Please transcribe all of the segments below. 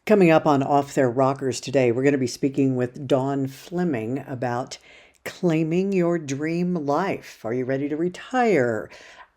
Coming up on Off Their Rockers today, we're going to be speaking with Dawn Fleming about claiming your dream life. Are you ready to retire?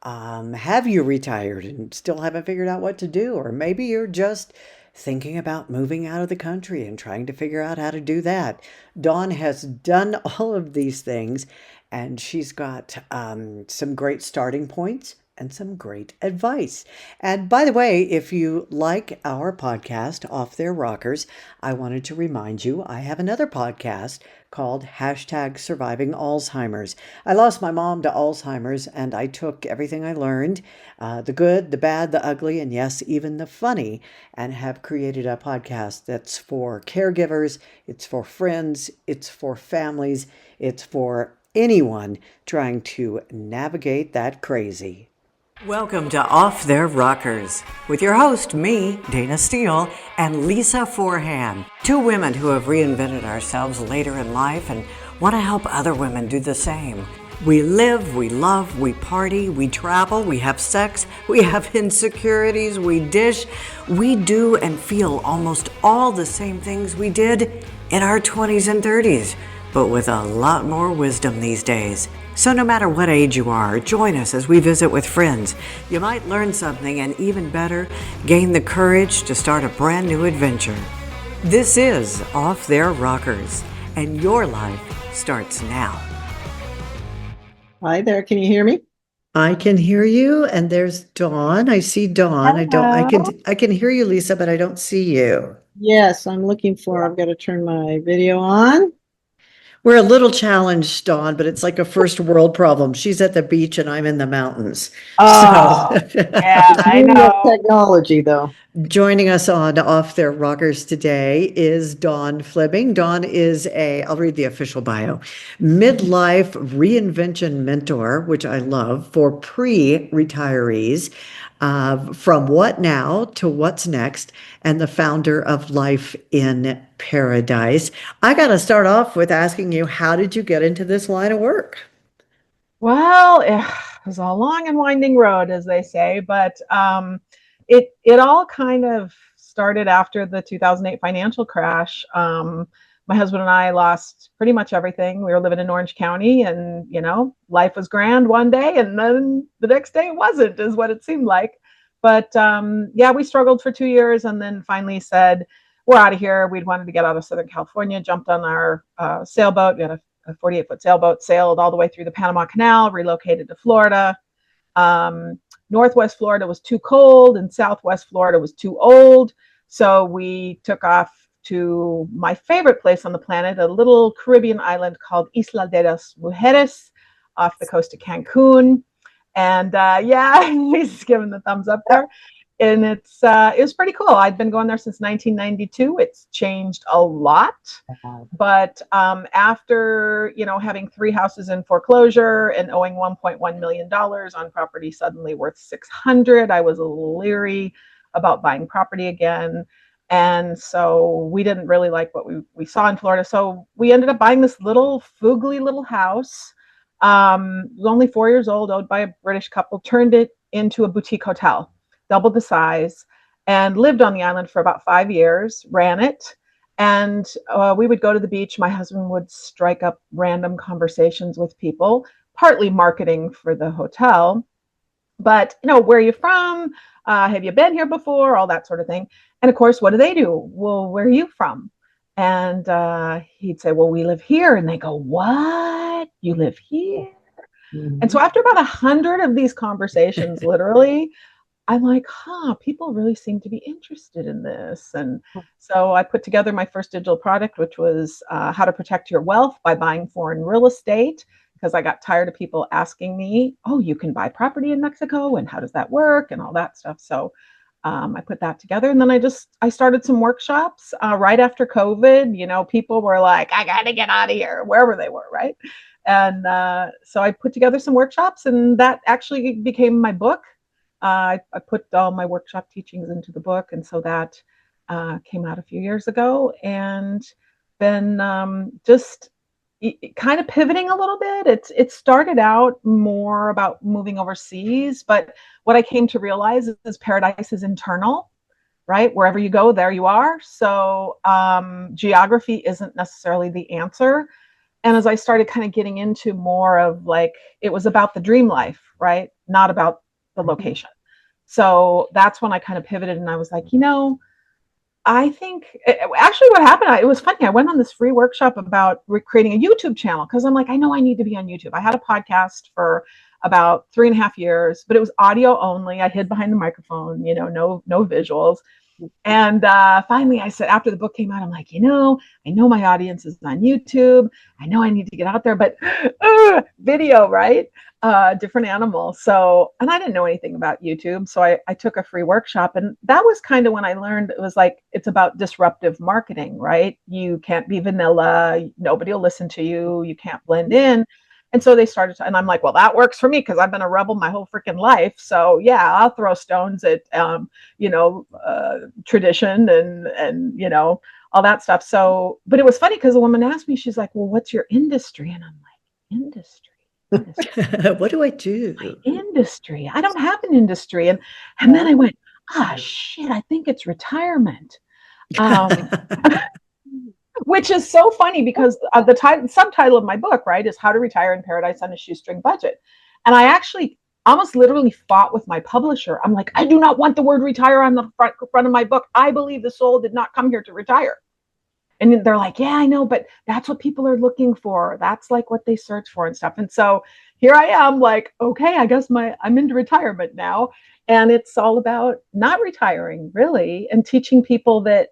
Have you retired and still haven't figured out what to do? Or maybe you're just thinking about moving out of the country and trying to figure out how to do that. Dawn has done all of these things, and she's got some great starting points and some great advice. And by the way, if you like our podcast, Off Their Rockers, I wanted to remind you I have another podcast called #Surviving Alzheimer's. I lost my mom to Alzheimer's, and I took everything I learned, the good, the bad, the ugly, and yes, even the funny, and have created a podcast that's for caregivers, it's for friends, it's for families, it's for anyone trying to navigate that crazy. Welcome to Off Their Rockers with your host, me, Dayna Steele, and Lisa Forehand, two women who have reinvented ourselves later in life and want to help other women do the same. We live, we love, we party, we travel, we have sex, we have insecurities, we dish, we do and feel almost all the same things we did in our 20s and 30s, but with a lot more wisdom these days. So no matter what age you are, join us as we visit with friends. You might learn something, and even better, gain the courage to start a brand new adventure. This is Off Their Rockers, and your life starts now. Hi there, can you hear me? I can hear you, and there's Dawn. I see Dawn. Hello. I can hear you, Lisa, but I don't see you. Yes, I've got to turn my video on. We're a little challenged, Dawn, but it's like a first world problem. She's at the beach and I'm in the mountains. So Oh, yeah, The I beauty of know. technology, though. joining us on Off Their Rockers today is Dawn Fleming. Dawn is I'll read the official bio, Midlife Reinvention Mentor, which I love, for pre-retirees, from what now to what's next, and the founder of Life in Paradise. I got to start off with asking you, how did you get into this line of work? Well, it was a long and winding road, as they say, but it all kind of started after the 2008 financial crash. My husband and I lost pretty much everything. We were living in Orange County, and life was grand one day, and then the next day it wasn't, is what it seemed like. But yeah, we struggled for 2 years, and then finally said, "We're out of here." We'd wanted to get out of Southern California, jumped on our sailboat. We had a 48-foot sailboat, sailed all the way through the Panama Canal, relocated to Florida. Northwest Florida was too cold, and Southwest Florida was too old. So we took off to my favorite place on the planet, a little Caribbean island called Isla de las Mujeres off the coast of Cancun. And yeah, he's giving the thumbs up there. And it was pretty cool. I'd been going there since 1992. It's changed a lot. But after, having 3 houses in foreclosure and owing $1.1 million on property suddenly worth 600, I was a little leery about buying property again. And so we didn't really like what we saw in Florida. So we ended up buying this little foogly little house. It was only 4 years old, owned by a British couple, turned it into a boutique hotel, doubled the size, and lived on the island for about 5 years, ran it. And we would go to the beach. My husband would strike up random conversations with people, partly marketing for the hotel. But, where are you from? Have you been here before? All that sort of thing. And of course, what do they do? Well, where are you from? And he'd say, well, we live here. And they go, what? You live here? Mm-hmm. And so after about 100 of these conversations, literally, I'm like, people really seem to be interested in this. And so I put together my first digital product, which was how to protect your wealth by buying foreign real estate, because I got tired of people asking me, oh, you can buy property in Mexico, and how does that work, and all that stuff. So I put that together, and then I started some workshops right after COVID. People were like, I got to get out of here, wherever they were, right? And so I put together some workshops, and that actually became my book. I put all my workshop teachings into the book, and so that came out a few years ago, and been just kind of pivoting a little bit. It started out more about moving overseas, but what I came to realize is paradise is internal. right? Wherever you go, there you are. So geography isn't necessarily the answer. And as I started kind of getting into more of like, it was about the dream life, right? Not about the location. So that's when I kind of pivoted and I was like, I think actually what happened, it was funny. I went on this free workshop about creating a YouTube channel because I'm like, I know I need to be on YouTube. I had a podcast for about 3.5 years, but it was audio only. I hid behind the microphone, no visuals. And finally, I said, after the book came out, I'm like, I know my audience is on YouTube. I know I need to get out there, but video, right? Different animal. So, and I didn't know anything about YouTube. So I took a free workshop. And that was kind of when I learned it was like, it's about disruptive marketing, right? You can't be vanilla. Nobody will listen to you. You can't blend in. And so they started to, and I'm like, well, that works for me because I've been a rebel my whole freaking life. So yeah, I'll throw stones at, tradition and all that stuff. So, but it was funny because the woman asked me, she's like, well, what's your industry? And I'm like, industry. What do I do? My industry. I don't have an industry. And then I went, shit, I think it's retirement. Which is so funny because the subtitle of my book, right, is How to Retire in Paradise on a Shoestring Budget. And I actually almost literally fought with my publisher. I'm like, I do not want the word retire on the front of my book. I believe the soul did not come here to retire. And they're like, yeah, I know, but that's what people are looking for. That's like what they search for and stuff. And so here I am like, okay, I guess I'm into retirement now. And it's all about not retiring really and teaching people that,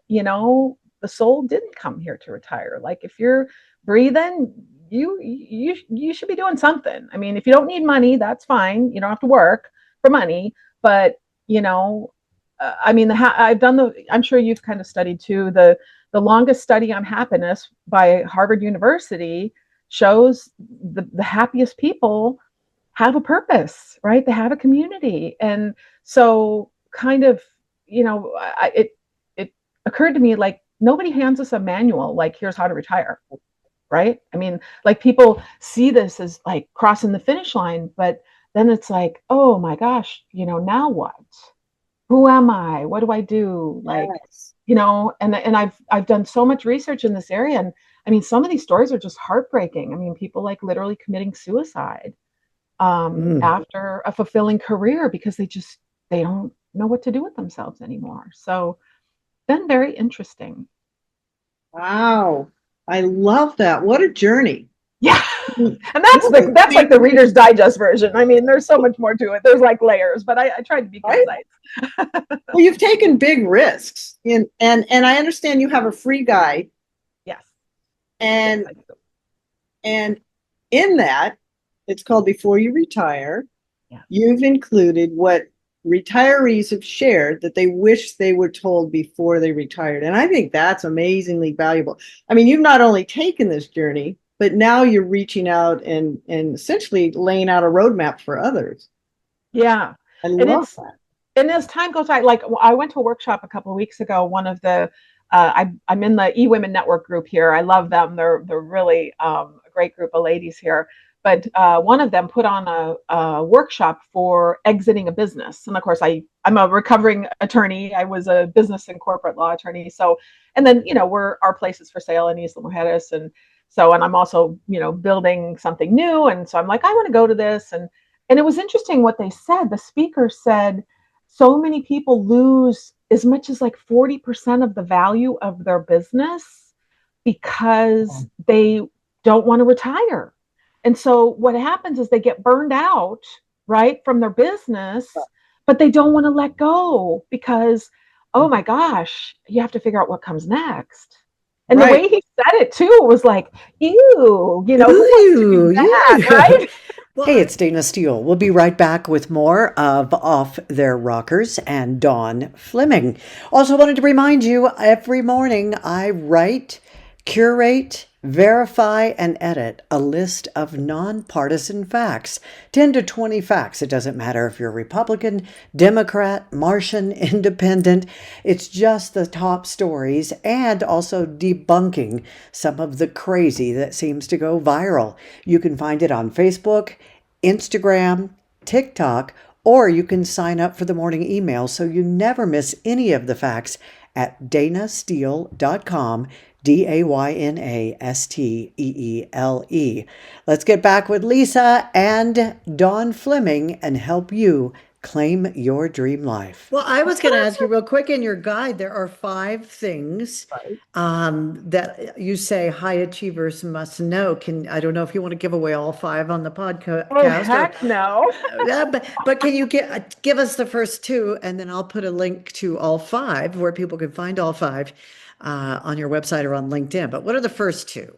the soul didn't come here to retire. Like if you're breathing, you should be doing something. I mean, if you don't need money, that's fine. You don't have to work for money, but I've done I'm sure you've kind of studied too, the longest study on happiness by Harvard University shows the happiest people have a purpose, right? They have a community. And so kind of, it occurred to me like, nobody hands us a manual, like here's how to retire, right? I mean, like people see this as like crossing the finish line, but then it's like, oh my gosh, now what? Who am I? What do I do? Like, Yes. And I've done so much research in this area. And I mean, some of these stories are just heartbreaking. I mean, people like literally committing suicide after a fulfilling career because they don't know what to do with themselves anymore. So been very interesting. Wow. I love that. What a journey. Yeah. And that's like the Reader's Digest version. I mean, there's so much more to it. There's like layers, but I tried to be concise. Well, you've taken big risks and I understand you have a free guide. Yes. And Yes, and in that, it's called Before You Retire. Yeah. You've included what retirees have shared that they wish they were told before they retired. And I think that's amazingly valuable. I mean, you've not only taken this journey, but now you're reaching out and essentially laying out a roadmap for others. Yeah. I love that. And as time goes by, like I went to a workshop a couple of weeks ago. One of the, I'm in the eWomen Network group here. I love them. They're really a great group of ladies here. But one of them put on a workshop for exiting a business. And of course, I'm a recovering attorney. I was a business and corporate law attorney. So, and then, our place is for sale in Isla Mujeres. And I'm also, building something new. And so I'm like, I want to go to this. And it was interesting what they said. The speaker said, so many people lose as much as like 40% of the value of their business because they don't want to retire. And so what happens is they get burned out, right, from their business, but they don't want to let go because, oh my gosh, you have to figure out what comes next. And the way he said it too was like, ew, who wants to do that, right? Hey, it's Dayna Steele. We'll be right back with more of Off Their Rockers and Dawn Fleming. Also wanted to remind you, every morning I write, curate, verify, and edit a list of nonpartisan facts. 10 to 20 facts. It doesn't matter if you're Republican, Democrat, Martian, Independent. It's just the top stories and also debunking some of the crazy that seems to go viral. You can find it on Facebook, Instagram, TikTok, or you can sign up for the morning email so you never miss any of the facts at daynasteele.com. DAYNASTEELE. Let's get back with Lisa and Dawn Fleming and help you claim your dream life. Well, I was going to ask you real quick in your guide, there are 5 things Right. that you say high achievers must know. I don't know if you want to give away all 5 on the Oh, podcast or, heck no. but can you give us the first 2 and then I'll put a link to all 5 where people can find all 5 on your website or on LinkedIn. But what are the first 2?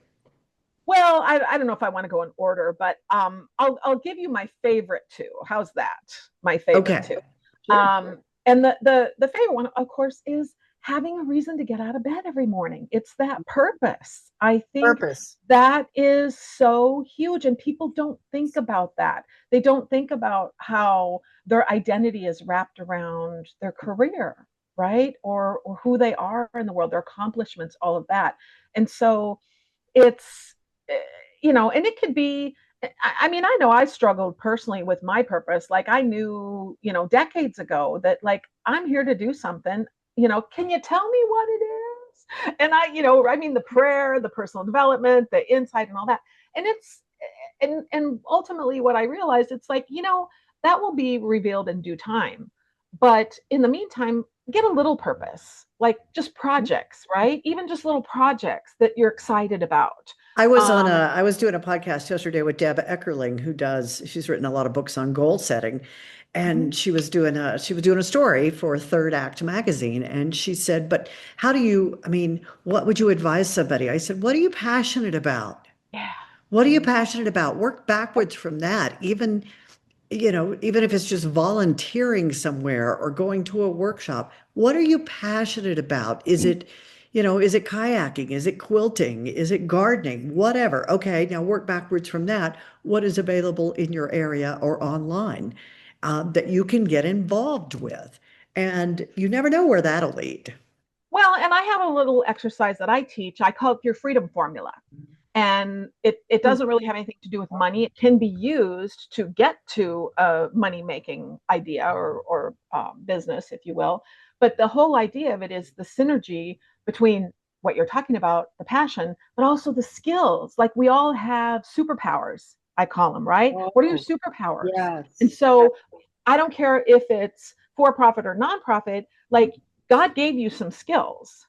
Well, I don't know if I want to go in order, but I'll give you my favorite 2. How's that? My favorite Okay. 2. Sure. And the favorite one, of course, is having a reason to get out of bed every morning. It's that purpose. I think Purpose. that is so huge, and people don't think about that. They don't think about how their identity is wrapped around their career, right? Or who they are in the world, their accomplishments, all of that. And so it's, and it could be, I mean, I know I struggled personally with my purpose. Like I knew, decades ago that like I'm here to do something. Can you tell me what it is? And I mean the prayer, the personal development, the insight and all that. And it's and ultimately what I realized, it's like, that will be revealed in due time. But in the meantime, get a little purpose, like just projects, right? Even just little projects that you're excited about. I was doing a podcast yesterday with Deb Eckerling, she's written a lot of books on goal setting. Mhm. And she was doing a story for Third Act magazine. And she said, but what would you advise somebody? I said, what are you passionate about? Yeah. What are you passionate about? Work backwards from that. Even if it's just volunteering somewhere or going to a workshop, what are you passionate about? Is it kayaking? Is it quilting? Is it gardening? Whatever. Okay, now work backwards from that. What is available in your area or online that you can get involved with? And you never know where that'll lead. Well, and I have a little exercise that I teach. I call it your freedom formula. And it Hmm. doesn't really have anything to do with money. It can be used to get to a money making idea or business, if you will. But the whole idea of it is the synergy between what you're talking about, the passion, but also the skills. Like we all have superpowers, I call them, right? What are your Oh, superpowers? And yes. so I don't care if it's for profit or nonprofit, like God gave you some skills.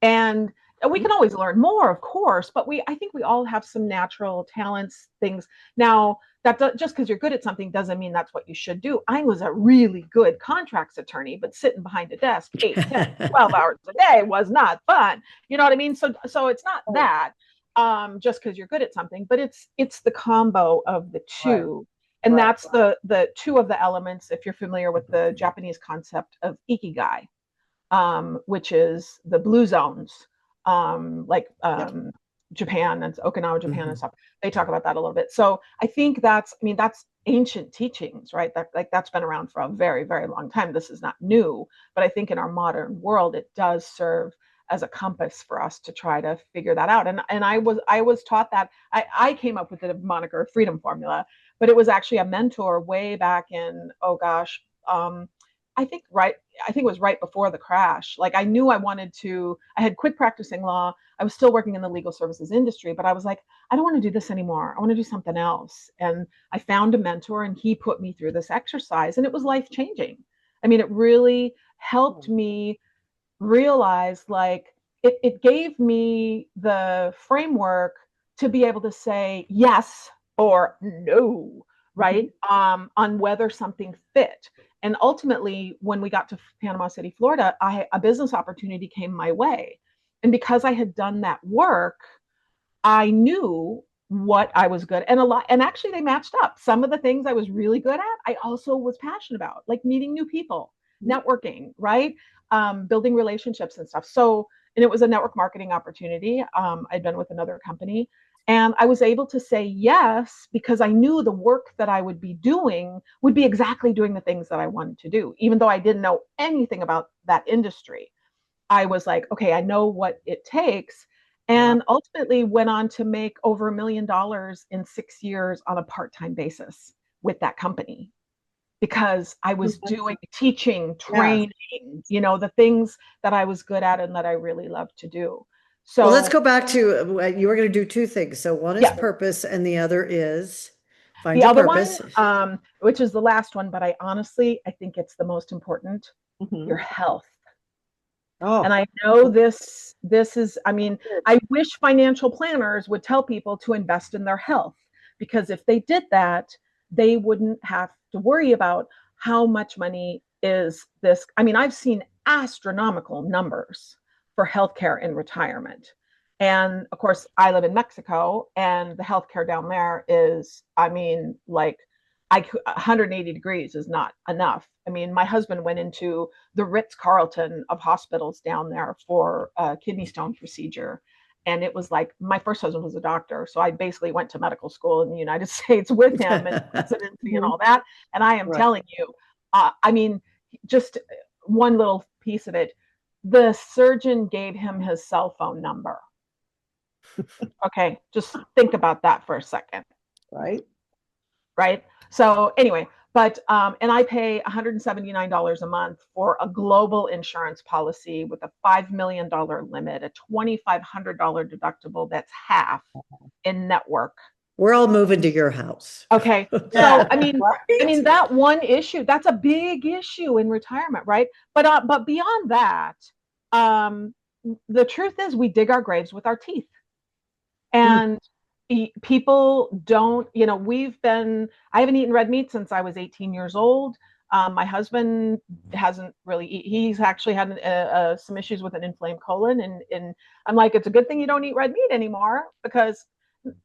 And we can always learn more, of course, but I think we all have some natural talents, things. Now, just because you're good at something doesn't mean that's what you should do. I was a really good contracts attorney, but sitting behind a desk 8, 10, 12 hours a day was not fun. You know what I mean? So it's not Oh, that just because you're good at something, but it's the combo of the right, two. And right. that's the two of the elements, if you're familiar with the Japanese concept of ikigai, which is the blue zones, like Yep. Japan and Okinawa, Japan and Mhm. stuff. They talk about that a little bit. So I think that's ancient teachings, right? That's been around for a very, very long time. This is not new, but I think in our modern world, it does serve as a compass for us to try to figure that out. And I was taught that. I came up with the moniker freedom formula, but it was actually a mentor way back in, oh gosh, I think right I think it was right before the crash. Like I knew I had quit practicing law. I was still working in the legal services industry, but I was like, I don't want to do this anymore. I want to do something else. And I found a mentor and he put me through this exercise and it was life changing. I mean, it really helped me realize like it gave me the framework to be able to say yes or no, Mhm. right? On whether something fit. And ultimately, when we got to Panama City, Florida, a business opportunity came my way. And because I had done that work, I knew what I was good and a lot, and actually they matched up. Some of the things I was really good at, I also was passionate about, like meeting new people, networking, right? Building relationships and stuff. So, and it was a network marketing opportunity. I'd been with another company and I was able to say yes because I knew the work that I would be doing would be exactly doing the things that I wanted to do, even though I didn't know anything about that industry. I was like, okay, I know what it takes. Wow. And ultimately went on to make over $1 million in 6 years on a part time basis with that company. because I was doing teaching, Yes. training, the things that I was good at and that I really loved to do. Well, let's So, go back to you were going to do two things. So one is yeah, purpose, and the other is find the your other one, purpose. which is the last one, but I think it's the most important, Mhm. your health. Oh, And I know this is, I mean, I wish financial planners would tell people to invest in their health, because if they did that, they wouldn't have to worry about how much money is this. I mean, I've seen astronomical numbers for healthcare in retirement. And of course, I live in Mexico, and the healthcare down there is, I mean, like 180 degrees is not enough. I mean, my husband went into the Ritz-Carlton of hospitals down there for a kidney stone procedure. And it was like, my first husband was a doctor. So I basically went to medical school in the United States with him and residency and all that. And I am right. telling you, I mean, just one little piece of it. The surgeon gave him his cell phone number. Okay, just think about that for a second. Right. Right? So anyway, but and I pay $179 a month for a global insurance policy with a $5 million limit, a $2,500 deductible that's half in network. We're all moving to your house. Okay, Yeah. so I mean that one issue, that's a big issue in retirement, right? But beyond that, um, the truth is we dig our graves with our teeth. Mm. And people don't, I haven't eaten red meat since I was 18 years old. My husband hasn't really, he's actually had some issues with an inflamed colon. And I'm like, it's a good thing you don't eat red meat anymore, because,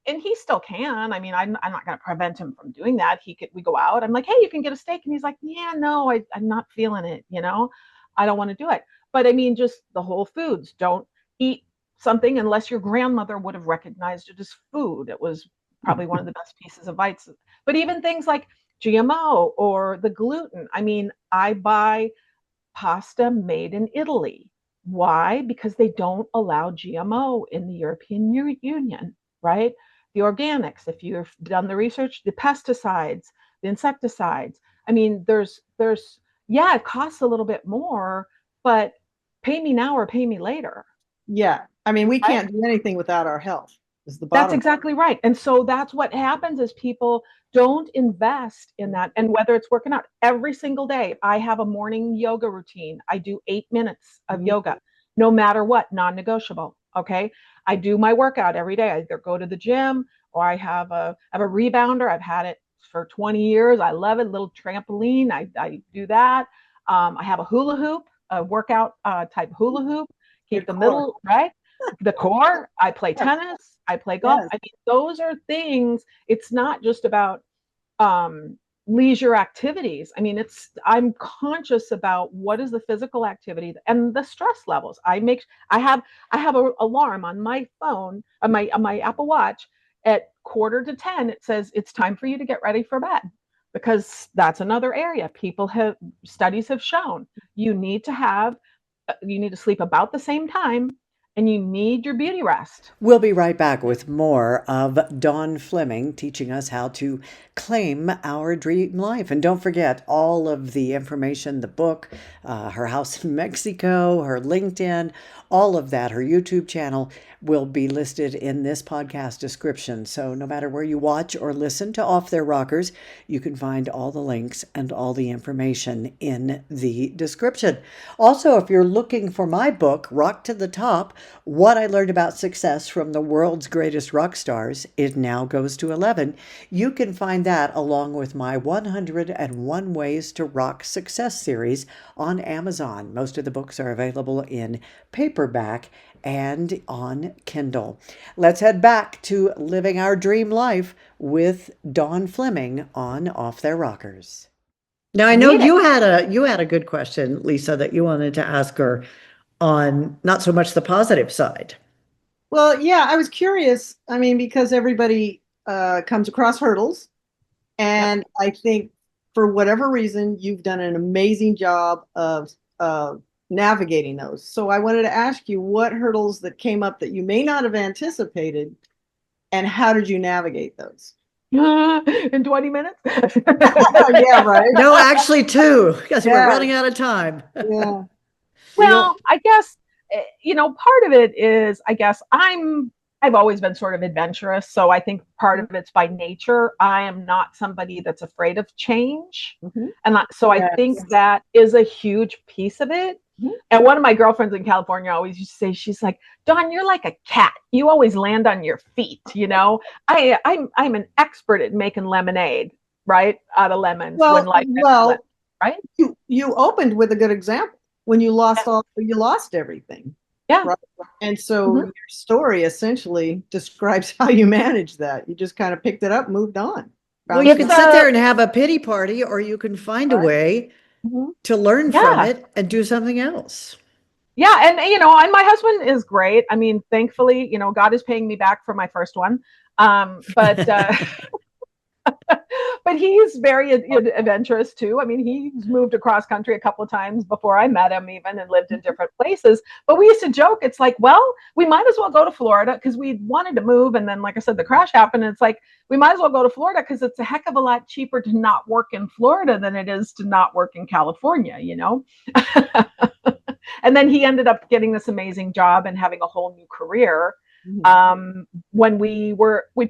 and he still can. I mean, I'm not going to prevent him from doing that. We go out. I'm like, hey, you can get a steak. And he's like, yeah, no, I'm not feeling it. I don't want to do it. But I mean, just the whole foods, don't eat something unless your grandmother would have recognized it as food. It was probably one of the best pieces of advice. But even things like GMO or the gluten. I mean, I buy pasta made in Italy. Why? Because they don't allow GMO in the European Union, right? The organics, if you've done the research, the pesticides, the insecticides. I mean, yeah, it costs a little bit more, but pay me now or pay me later. Yeah. I mean, we Right? can't do anything without our health, is the That's bottom. exactly right. And so that's what happens is people don't invest in that. And whether it's working out every single day, I have a morning yoga routine. I do 8 minutes of Mhm. yoga, no matter what, non-negotiable. Okay. I do my workout every day. I either go to the gym or I have a rebounder. I've had it for 20 years. I love it. Little trampoline. I do that. I have a hula hoop, a workout type hula hoop, Your keep the core. middle, right? The core. I play tennis. I play golf. Yes. I mean, those are things. It's not just about um, leisure activities. I mean, I'm conscious about what is the physical activity and the stress levels. I have an alarm on my phone, on my Apple Watch at 9:45. It says it's time for you to get ready for bed, because that's another area studies have shown you need to sleep about the same time, and you need your beauty rest. We'll be right back with more of Dawn Fleming teaching us how to claim our dream life. And don't forget all of the information, the book, her house in Mexico, her LinkedIn, all of that, her YouTube channel will be listed in this podcast description. So no matter where you watch or listen to Off Their Rockers, you can find all the links and all the information in the description. Also, if you're looking for my book, Rock to the Top, What I Learned About Success from the World's Greatest Rock Stars, It Now Goes to 11, you can find that along with my 101 Ways to Rock Success series on Amazon. Most of the books are available in paperback and on Kindle. Let's head back to living our dream life with Dawn Fleming on Off Their Rockers. Now I know Need it. you had a good question, Lisa, that you wanted to ask her on not so much the positive side. Well, yeah, I was curious. I mean, because everybody comes across hurdles, Yep. and I think for whatever reason, you've done an amazing job of navigating those. So I wanted to ask you what hurdles that came up that you may not have anticipated, and how did you navigate those? in 20 minutes. Yeah, right. No, actually two, because we're Yeah, running out of time. yeah. Well, I guess, part of it is, I guess I've always been sort of adventurous. So I think part of it's by nature. I am not somebody that's afraid of change. Mm-hmm. And so I think Yes. that is a huge piece of it. Mhm. And one of my girlfriends in California always used to say, she's like, Dawn, you're like a cat. You always land on your feet. I'm an expert at making lemonade, right? Out of lemons when life gets lemons, Well, right? you opened with a good example. When you you lost everything, Yeah. right? And so Mhm. your story essentially describes how you managed that. You just kind of picked it up, moved on. Well, Found you It's can some, sit there and have a pity party, or you can find a right? way Mhm. to learn from yeah. it and do something else. Yeah, and my husband is great. I mean, thankfully, God is paying me back for my first one. But but he's very adventurous too. I mean, he's moved across country a couple of times before I met him, even, and lived in different places. But we used to joke, it's like, well, we might as well go to Florida because we wanted to move, and then, like I said, the crash happened. And it's like we might as well go to Florida because it's a heck of a lot cheaper to not work in Florida than it is to not work in California. And then he ended up getting this amazing job and having a whole new career. When we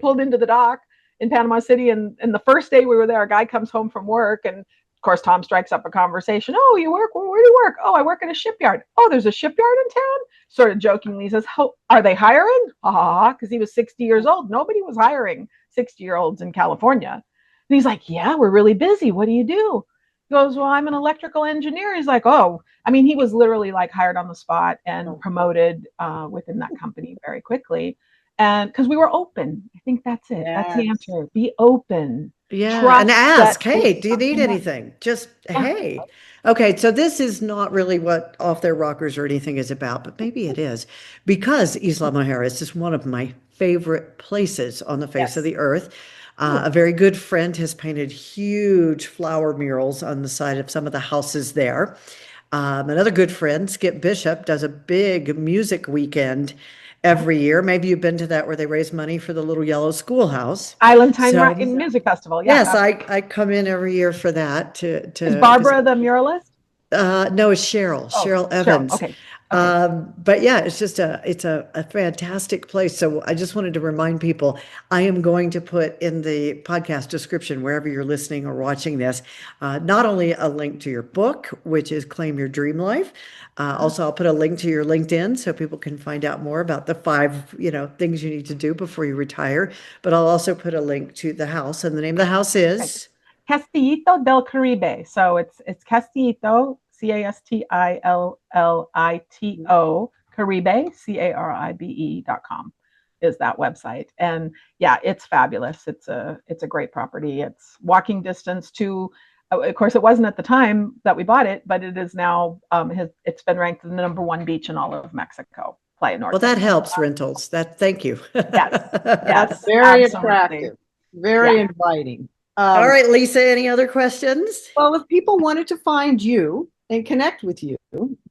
pulled into the dock in Panama City, and the first day we were there, a guy comes home from work, and of course Tom strikes up a conversation. Oh, you work? Where do you work? Oh, I work in a shipyard. Oh, there's a shipyard in town? Sort of jokingly says, are they hiring? Because he was 60 years old. Nobody was hiring 60-year-olds in California. And he's like, yeah, we're really busy. What do you do? He goes, well, I'm an electrical engineer. He's like, oh, I mean, he was literally like hired on the spot and promoted within that company very quickly. And because we were open, I think that's it. That's the Yes. answer. Be open. Yeah, and Trust that ask, hey, there's do you need something else. anything? Just, Yeah. hey. Okay, so this is not really what Off Their Rockers or anything is about, but maybe it is because Isla Mujeres is one of my favorite places on the face of Yes. the earth. A very good friend has painted huge flower murals on the side of some of the houses there. Another good friend, Skip Bishop, does a big music weekend every year. Maybe you've been to that where they raise money for the Little Yellow Schoolhouse. Island Time So Music Festival. Yeah. yes, I come in every year for that Is to because Barbara the muralist? no, it's Cheryl Cheryl. Evans. Okay. Okay. But yeah, it's a fantastic place. So I just wanted to remind people, I am going to put in the podcast description, wherever you're listening or watching this, not only a link to your book, which is Claim Your Dream Life. Also, I'll put a link to your LinkedIn so people can find out more about the 5, things you need to do before you retire. But I'll also put a link to the house, and the name of the house Okay. is. Castillito del Caribe. So it's Castillito, Castillito, Caribe, Caribe.com is that website. And yeah, it's fabulous. It's a great property. It's walking distance to, of course, it wasn't at the time that we bought it, but it is now. It's been ranked the #1 beach in all of Mexico, Playa Norte. Well, that helps rentals. Thank you. Yes, That's yes, very absolutely. attractive, very Yeah. inviting. All right, Lisa, any other questions? Well, if people wanted to find you and connect with you,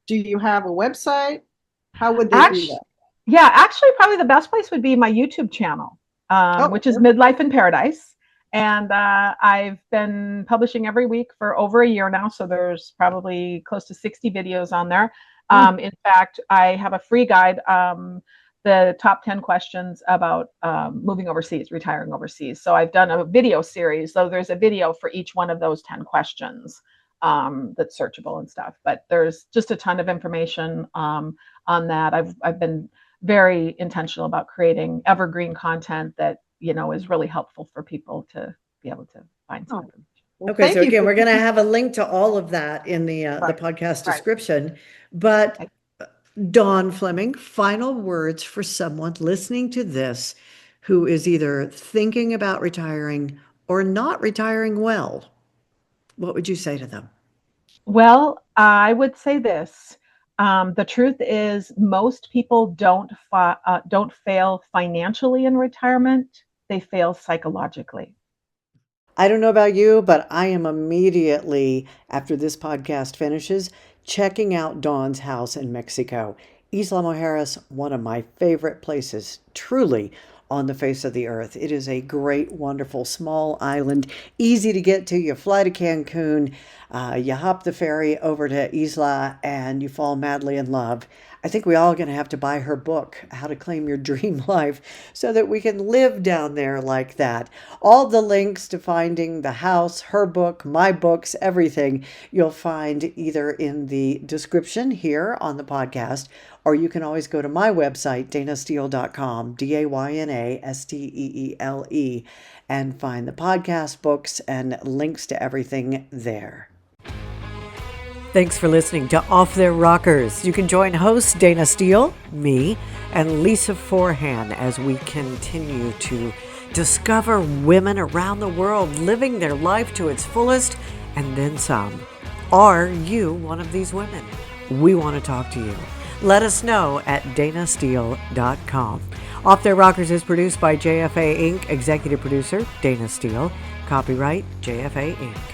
do you have a website? How would they do Actually, that? yeah, actually, probably the best place would be my YouTube channel, which is Midlife in Paradise. And I've been publishing every week for over a year now. So there's probably close to 60 videos on there. In fact, I have a free guide, the top 10 questions about moving overseas, retiring overseas. So I've done a video series. So there's a video for each one of those 10 questions that's searchable and stuff. But there's just a ton of information on that. I've been very intentional about creating evergreen content that is really helpful for people to be able to find something. Well, Okay, so thank you again, for we're going to have a link to all of that in the Right. podcast Right. description. But Dawn Fleming, final words for someone listening to this who is either thinking about retiring or not retiring well. What would you say to them? Well, I would say this. The truth is, most people don't fail financially in retirement. They fail psychologically. I don't know about you, but I am immediately, after this podcast finishes, checking out Dawn's house in Mexico. Isla Mujeres, one of my favorite places, truly on the face of the earth. It is a great, wonderful, small island, easy to get to. You fly to Cancun, you hop the ferry over to Isla, and you fall madly in love. I think we all going to have to buy her book, How to Claim Your Dream Life, so that we can live down there like that. All the links to finding the house, her book, my books, everything, you'll find either in the description here on the podcast, or you can always go to my website, daynasteele.com, DAYNASTEELE, and find the podcast, books, and links to everything there. Thanks for listening to Off Their Rockers. You can join hosts Dayna Steele, me, and Lisa Forehand as we continue to discover women around the world living their life to its fullest and then some. Are you one of these women? We want to talk to you. Let us know at daynasteele.com. Off Their Rockers is produced by JFA Inc., executive producer Dayna Steele, copyright JFA Inc.